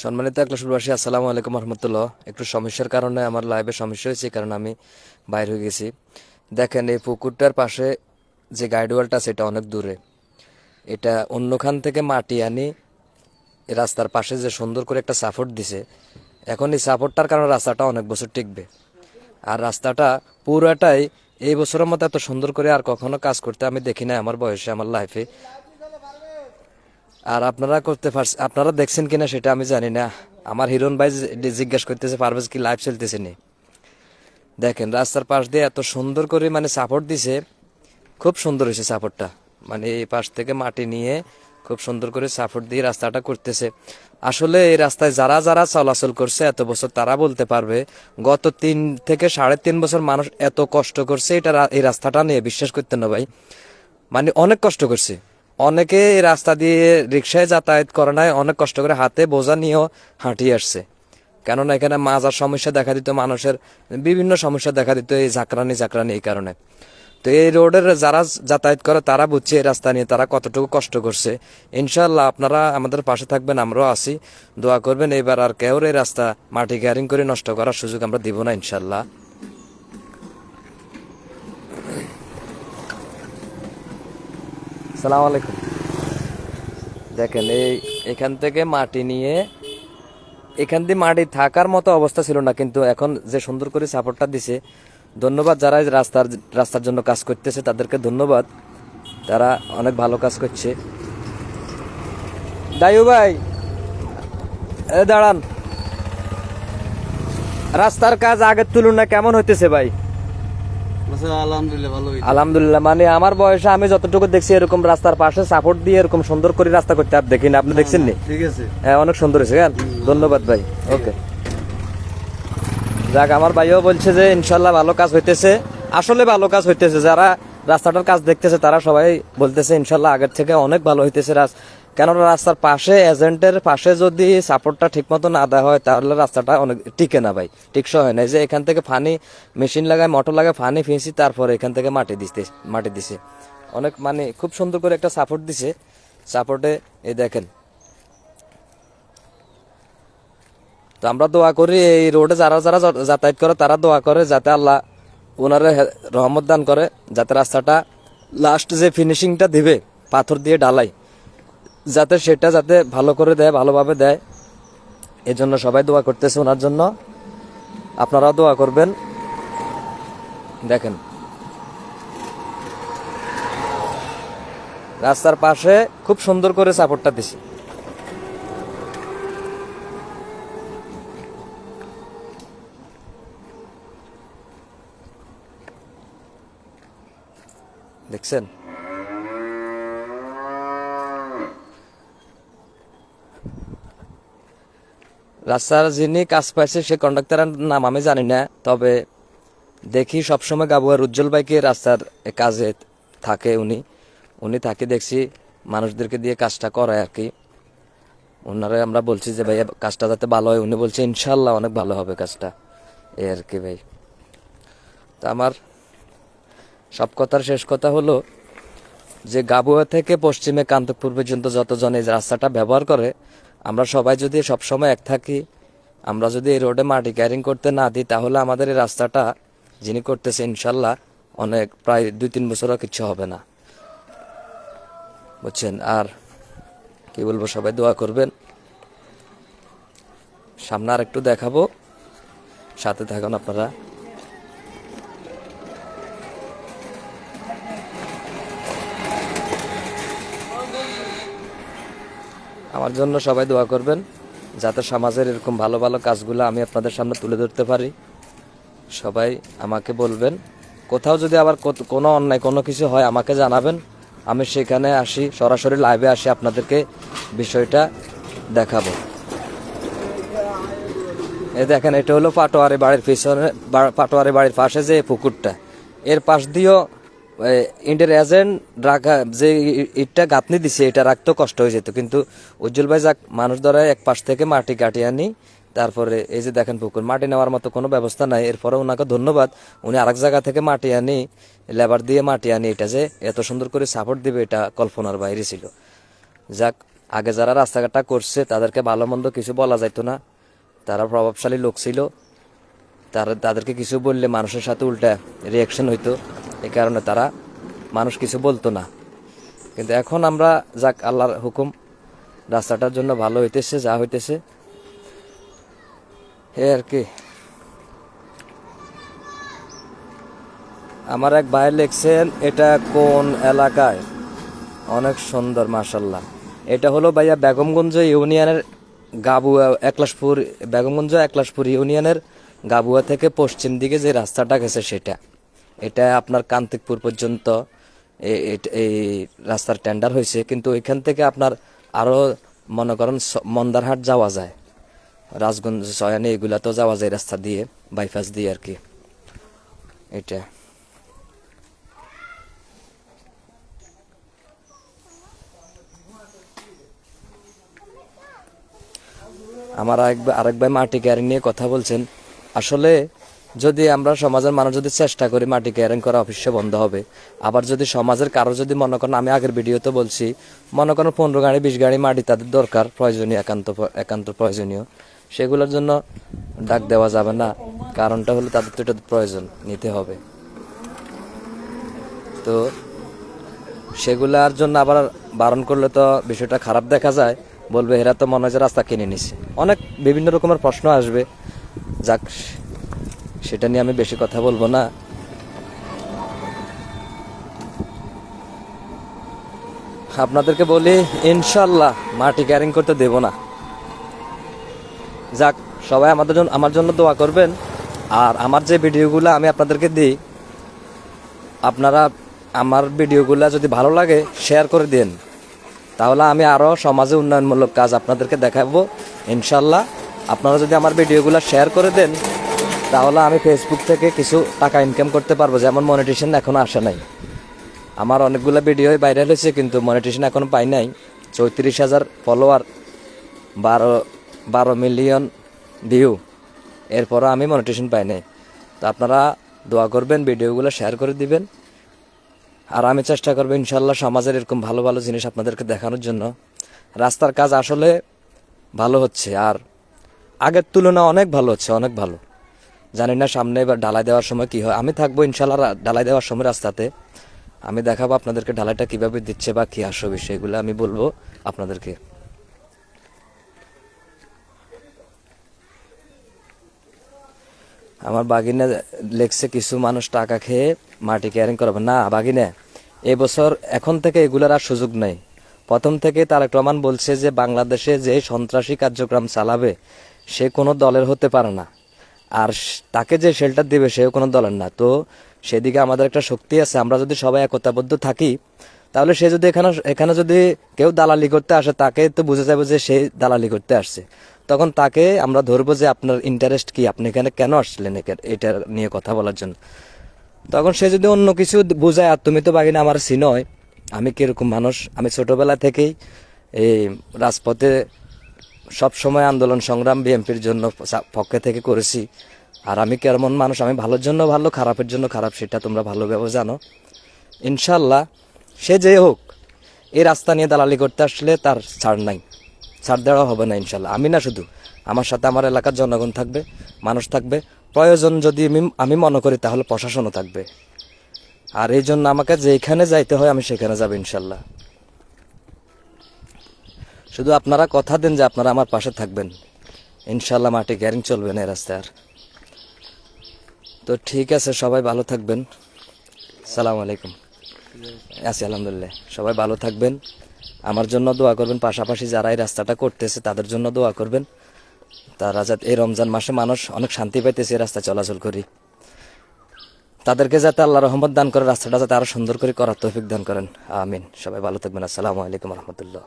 সম্মানিত একলাশবাসী, আসসালামু আলাইকুম রহমতুল্লাহ। একটু সমস্যার কারণে আমার লাইভে সমস্যা হয়েছে, কারণ আমি বাইরে হয়ে গেছি। দেখেন, এই পুকুরটার পাশে যে গাইডওয়ালটা আছে এটা অনেক দূরে। এটা অন্যখান থেকে মাটি আনি এই রাস্তার পাশে যে সুন্দর করে একটা সাপোর্ট দিছে, এখন এই সাপোর্টটার কারণে রাস্তাটা অনেক বছর টিকবে। আর রাস্তাটা পুরাটাই এই বছরের মতো এত সুন্দর করে আর কখনো কাজ করতে আমি দেখি না আমার বয়সে, আমার লাইফে। আর আপনারা করতে পারছেন, আপনারা দেখছেন কিনা সেটা আমি জানি না। আমার হিরণ ভাই জিজ্ঞাসা করতেছে পারভেজ কি লাইভ চলতেছে নি। দেখেন রাস্তার পাশ দিয়ে এত সুন্দর করে মানে সাপোর্ট দিছে, খুব সুন্দর হয়েছে সাপোর্টটা। মানে এই পাশ থেকে মাটি নিয়ে খুব সুন্দর করে সাপোর্ট দিয়ে রাস্তাটা করতেছে। আসলে এই রাস্তায় যারা যারা চলাচল করছে এত বছর তারা বলতে পারবে, গত 3 থেকে 3.5 বছর মানুষ এত কষ্ট করছে এটা এই রাস্তাটা নিয়ে, বিশ্বাস করতে না ভাই। মানে অনেক কষ্ট করছে। অনেকে এই রাস্তা দিয়ে রিক্সায় যাতায়াত করে নাই, অনেক কষ্ট করে হাতে বোঝা নিয়েও হাঁটিয়ে আসছে। কেননা এখানে মাজার সমস্যা দেখা দিত, মানুষের বিভিন্ন সমস্যা দেখা দিত এই ঝাঁকরানি এই কারণে। তো এই রোডের যারা যাতায়াত করে তারা বুঝছে এই রাস্তা নিয়ে তারা কতটুকু কষ্ট করছে। ইনশাল্লাহ আপনারা আমাদের পাশে থাকবেন, আমরাও আছি, দোয়া করবেন। এবার আর কেউ এই রাস্তা মাটি গ্যারিং করে নষ্ট করার সুযোগ আমরা দিব না ইনশাল্লাহ। আসসালামু আলাইকুম। দেখেন এখান থেকে মাটি নিয়ে, এখান দিয়ে মাটি থাকার মতো অবস্থা ছিল না, কিন্তু এখন যে সুন্দর করে সাপোর্টটা দিছে, ধন্যবাদ যারা এই রাস্তার জন্য কাজ করতেছে তাদেরকে ধন্যবাদ। তারা অনেক ভালো কাজ করছে। দায়ু ভাই, দাঁড়ান। রাস্তার কাজ আগের তুলনায় কেমন হইতেছে ভাই? আলহামদুলিল্লাহ ভালো হইছে। আলহামদুলিল্লাহ। মানে আমার বয়সে আমি যতটুকু দেখছি এরকম রাস্তার পাশে সাপোর্ট দিয়ে এরকম সুন্দর করে রাস্তা করতে আর দেখি না। আপনি দেখছেন নি? ঠিক আছে। হ্যাঁ, অনেক সুন্দর হয়েছে। হ্যাঁ, ধন্যবাদ ভাই। ওকে, যাক, আমার ভাইও বলছে যে ইনশাল্লাহ ভালো কাজ হইতেছে। আসলে ভালো কাজ হইতেছে, যারা রাস্তাটার কাজ দেখতেছে তারা সবাই বলতেছে ইনশাল্লাহ আগের থেকে অনেক ভালো হইতেছে। কেননা রাস্তার পাশে, এজেন্টের পাশে যদি সাপোর্টটা ঠিক মতো না দেওয়া হয় তাহলে রাস্তাটা অনেক টিকে না ভাই, টিকসই হয় না। যে এখান থেকে ফানি মেশিন লাগায়, মোটর লাগায় ফানি ফিঁসি, তারপরে এখান থেকে মাটি দিছে অনেক, মানে খুব সুন্দর করে একটা সাপোর্ট দিছে। সাপোর্টে এই দেখেন। তো আমরা দোয়া করি এই রোডে যারা যারা যাতায়াত করে তারা দোয়া করে যাতে আল্লাহ ওনারে রহমত দান করে, যাতে রাস্তাটা লাস্ট যে ফিনিশিংটা দিবে পাথর দিয়ে ঢালাই, যাতে সেটা যাতে ভালো করে দেয়, ভালোভাবে দেয়। এই জন্য সবাই দোয়া করতেছে ওনার জন্য, আপনারাও দোয়া করবেন। দেখেন রাস্তার পাশে খুব সুন্দর করে সাপোর্টটা দিছে। দেখছেন? রাস্তার যিনি কাজ পাইছে সে কন্ডাক্টরের নাম আমি জানি না, তবে দেখি সবসময় গাবুয়ার উজ্জ্বল ভাইকে রাস্তার কাজে থাকে, উনি থাকে দেখছি, মানুষদেরকে দিয়ে কাজটা করায় আর কি। ওনারে আমরা বলছি যে ভাই কাজটা যাতে ভালো হয়, উনি বলছে ইনশাল্লাহ অনেক ভালো হবে কাজটা, এই আর কি ভাই। তা আমার সব কথার শেষ কথা হলো যে গাবুয়া থেকে পশ্চিমে কান্তপুর পর্যন্ত যতজন এই রাস্তাটা ব্যবহার করে, আমরা সবাই যদি সবসময় এক থাকি, আমরা যদি এই রোডে মাটি ক্যারিং করতে না দিই, তাহলে আমাদের এই রাস্তাটা যিনি করতেছে ইনশাল্লাহ অনেক, প্রায় 2-3 বছরও কিচ্ছু হবে না, বুঝছেন? আর কি বলবো, সবাই দোয়া করবেন। সামনে আর একটু দেখাবো, সাথে থাকুন আপনারা। আমার জন্য সবাই দোয়া করবেন যাতে সমাজের এরকম ভালো ভালো কাজগুলো আমি আপনাদের সামনে তুলে ধরতে পারি। সবাই আমাকে বলবেন, কোথাও যদি আবার কোনো অন্যায় কোনো কিছু হয় আমাকে জানাবেন, আমি সেখানে আসি, সরাসরি লাইভে আসি, আপনাদেরকে বিষয়টা দেখাবো। এই দেখেন, এটা হলো পাটোয়ারি বাড়ির পিছনে, পাটোয়ারি বাড়ির পাশে যে পুকুরটা, এর পাশ দিয়েও ইন্ডিয়ার এজেন্ট রাখা যে ইটটা গাঁথনি দিছে, এটা রাখতেও কষ্ট হয়ে যেত, কিন্তু উজ্জ্বল ভাই যাক মানুষ ধরে এক পাশ থেকে মাটি কাটিয়ে আনি, তারপরে এই যে দেখেন পুকুর, মাটি নেওয়ার মতো কোনো ব্যবস্থা নাই। এরপরে ওনাকে ধন্যবাদ, উনি আরেক জায়গা থেকে মাটি আনি, লেবার দিয়ে মাটি আনি, এটা যে এত সুন্দর করে সাপোর্ট দিবে এটা কল্পনার বাইরে ছিল। যাক, আগে যারা রাস্তাঘাটটা করছে তাদেরকে ভালো মন্দ কিছু বলা যাইতো না, তারা প্রভাবশালী লোক ছিল, তাদেরকে কিছু বললে মানুষের সাথে উল্টা রিয়াকশন হইতো, এই কারণে তারা মানুষ কিছু বলতো না। কিন্তু এখন আমরা যাক আল্লাহর হুকুম, রাস্তাটার জন্য ভালো হইতেছে, যা হইতেছে এ আর কি। আমার এক ভাই লিখছেন এটা কোন এলাকায়, অনেক সুন্দর মাশাল্লাহ। এটা হলো ভাইয়া বেগমগঞ্জ ইউনিয়নের গাবুয়া একলাশপুর, বেগমগঞ্জ একলাশপুর ইউনিয়নের গাবুয়া থেকে পশ্চিম দিকে যে রাস্তাটা গেছে সেটা, এটা আপনার কান্তিকপুর পর্যন্ত এই রাস্তার টেন্ডার হয়েছে। কিন্তু ওইখান থেকে আপনার আরো মনে করেন মন্দারহাট যাওয়া যায়, রাজগঞ্জ সয়ানি এগুলা তো যাওয়া যায় রাস্তা দিয়ে, বাইপাস দিয়ে আর কি। এটা আমার আরেক ভাই মাটি ক্যারিং নিয়ে কথা বলছেন। আসলে যদি আমরা সমাজের মানুষ যদি চেষ্টা করি, মাটি ক্যারিং করা অবশ্যই বন্ধ হবে। আবার যদি সমাজের কারো যদি মনে করেন, আমি আগের ভিডিওতে বলছি, মনে করেন 15 গাড়ি 20 গাড়ি মাটি তাদের দরকার, প্রয়োজনীয়, একান্ত প্রয়োজনীয়, সেগুলোর জন্য ডাক দেওয়া যাবে না। কারণটা হলো তাদের তো এটা প্রয়োজন নিতে হবে, তো সেগুলার জন্য আবার বারণ করলে তো বিষয়টা খারাপ দেখা যায়, বলবে এরা তো মনে হয় যে রাস্তা কিনে নিছে, অনেক বিভিন্ন রকমের প্রশ্ন আসবে। যাক, সেটা নিয়ে আমি বেশি কথা বলবো না। আপনাদেরকে বলি ইনশাল্লাহ মাটি ক্যারিং করতে দেব না। যাক, সবাই আমার জন্য দোয়া করবেন। আর আমার যে ভিডিওগুলো আমি আপনাদেরকে দিই, আপনারা আমার ভিডিওগুলো যদি ভালো লাগে শেয়ার করে দেন, তাহলে আমি আরও সমাজে উন্নয়নমূলক কাজ আপনাদেরকে দেখাবো ইনশাল্লাহ। আপনারা যদি আমার ভিডিওগুলো শেয়ার করে দেন, তাহলে আমি ফেসবুক থেকে কিছু টাকা ইনকাম করতে পারবো। যেমন মনিটেশন এখনও আসে নাই, আমার অনেকগুলো ভিডিও ভাইরাল হয়েছে কিন্তু মনিটেশন এখনও পাই নাই। 34,000 ফলোয়ার, 12 মিলিয়ন ভিউ, এরপরও আমি মনিটেশন পাই নাই। তো আপনারা দোয়া করবেন, ভিডিওগুলো শেয়ার করে দিবেন, আর আমি চেষ্টা করবো ইনশাল্লাহ সমাজের এরকম ভালো ভালো জিনিস আপনাদেরকে দেখানোর জন্য। রাস্তার কাজ আসলে ভালো হচ্ছে, আর আগের তুলনায় অনেক ভালো হচ্ছে, অনেক ভালো। জানি না সামনে এবার ঢালাই দেওয়ার সময় কি হয়, আমি থাকবো ইনশাল্লাহ ঢালাই দেওয়ার সময় রাস্তাতে, আমি দেখাবো আপনাদেরকে ঢালাইটা কিভাবে দিচ্ছে বা কি আসবে, সেগুলো আমি বলবো আপনাদেরকে। আমার বাগিনা লেখছে কিছু মানুষ টাকা খেয়ে মাটি ক্যারিং করবে না। বাগিনা, এবছর এখন থেকে এগুলার আর সুযোগ নেই। প্রথম থেকে তারেক রহমান বলছে যে বাংলাদেশে যে সন্ত্রাসী কার্যক্রম চালাবে সে কোনো দলের হতে পারে না, আর তাকে যে শেল্টার দিবে সেও কোনো দলের না। তো সেদিকে আমাদের একটা শক্তি আছে, আমরা যদি সবাই একতাবদ্ধ থাকি, তাহলে সে যদি এখানে যদি কেউ দালালি করতে আসে, তাকে তো বুঝে যাবে যে সে দালালি করতে আসছে। তখন তাকে আমরা ধরবো যে আপনার ইন্টারেস্ট কি, আপনি এখানে কেন আসছিলেন এটা নিয়ে কথা বলার জন্য। তখন সে যদি অন্য কিছু বুঝায়, আর তুমি তো বাগিনা আমার চিনয় আমি কিরকম মানুষ, আমি ছোটবেলা থেকেই এই রাজপথে সব সময় আন্দোলন সংগ্রাম বিএনপির জন্য পক্ষে থেকে করেছি। আর আমি কেমন মানুষ, আমি ভালোর জন্য ভালো, খারাপের জন্য খারাপ, সেটা তোমরা ভালোভাবে জানো। ইনশাল্লাহ সে যে হোক, এই রাস্তা নিয়ে দালালি করতে আসলে তার ছাড় নাই, ছাড় দেওয়া হবে না ইনশাল্লাহ। আমি না শুধু, আমার সাথে আমার এলাকার জনগণ থাকবে, মানুষ থাকবে, প্রয়োজন যদি আমি মনে করি তাহলে প্রশাসনও থাকবে। আর এই জন্য আমাকে যেখানে যাইতে হয় আমি সেখানে যাব ইনশাল্লাহ। শুধু আপনারা কথা দেন যে আপনারা আমার পাশে থাকবেন, ইনশাল্লাহ মাটি ক্যারিং চলবে না এই রাস্তায় আর। তো ঠিক আছে, সবাই ভালো থাকবেন, সালাম আলাইকুম। আছি আলহামদুলিল্লাহ, সবাই ভালো থাকবেন, আমার জন্য দোয়া করবেন, পাশাপাশি যারা এই রাস্তাটা করতেছে তাদের জন্য দোয়া করবেন। তারা যাতে এই রমজান মাসে মানুষ অনেক শান্তি পাইতেছে এই রাস্তায় চলাচল করি, তাদেরকে যাতে আল্লাহ রহমত দান করে, রাস্তাটা যাতে আরো সুন্দর করে করার তৌফিক দান করেন, আমিন। সবাই ভালো থাকবেন, আসসালামু আলাইকুম রহমতুল্লাহ।